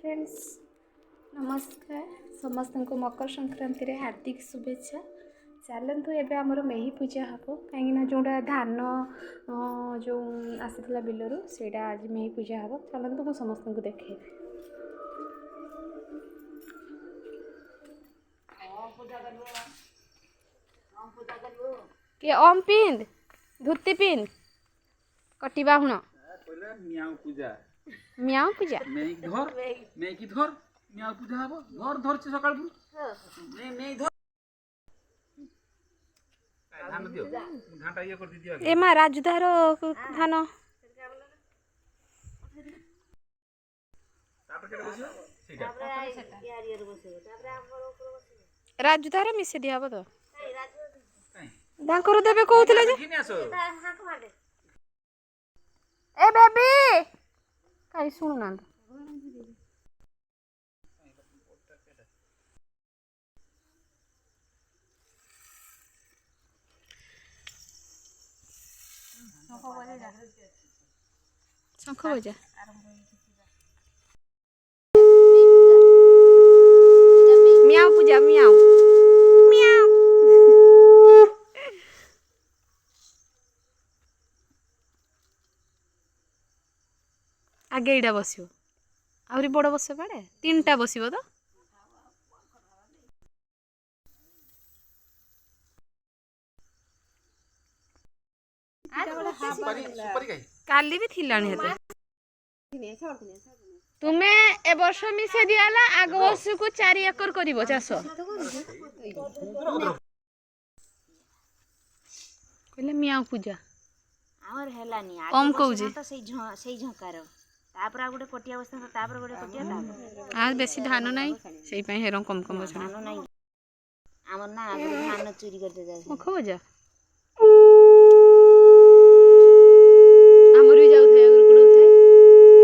Friends नमस्कार समस्त को मकर संक्रांति रे हार्दिक शुभेच्छा। चलतु एबे आमर मेही पूजा हम कहीं जोड़ा धान जो आसीला बिलरू सेटा आज मेही पूजा हम। चलतु मु समस्त को देखे के ओम पिंद धुती पिंद कटिबा हुण मियाँ पूजा मियाँ पूजा मैं की धर मियाँ पूजा हबो धर धर से सकाळ मैं धर धान दियो घाटा ये कर दियो ए मा राजुदार धान तापर केटा बसियो सीधा राजुदार मिसे दिया हबो तो दांकर देबे कहउतले जे किने आसो ए बेबी काई सुनु ना शंख बजा मियाऊ पूजा मियाऊ मियाऊ आगे एटा बसियो आउरी बड़ बस पाड़े तीनटा बसिबो तो सुपारी सुपारी काई काली भी थिलानी हेते तुमे ए वर्ष मिसे दियाला आग वर्ष को 4 एकर करिवो चाष कहले मियाऊ पूजा आमर हेलानी कम कहूजे तो सही झंकार तापर आ गोटे कटिया बस्ता तापर गोटे कटिया तापर आज बेसी धान नाही सेई पई हेरम कम कम बसना धान नाही आमर ना आगु धान चोरी करते जाय शंख बजा हमर भी जाउ थे अगर कुडो थे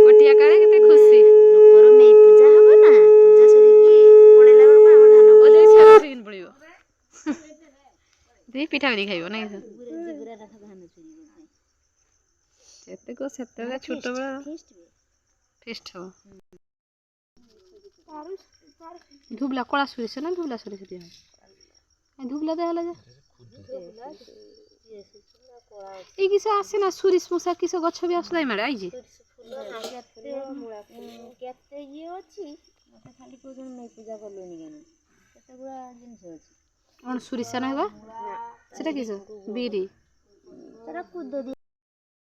कटिया काळे केते खुशी लोकर में पूजा हबो ना पूजा सरी की पळेला बेल को आमर धान ओ जे छाला सिन पड़ियो दे पिठा बरी खाइबो नै गुरा रखा धान चोरी करते एते को सेते छोट बड़ा फेस्ट फेस्ट हो धुबला कला सुरिस ना धुबला सुरिस दिया धुबला दे हला जा ए किस आसे ना सुरिस मुसा किस गछ भी आसलाई मारे आई जे केते ये अछि मते खाली को जन नै पूजा करलोनी केन केते गुरा जिंस अछि कौन सुरिस ना हेबा सेटा किस बीरी तेरा कुद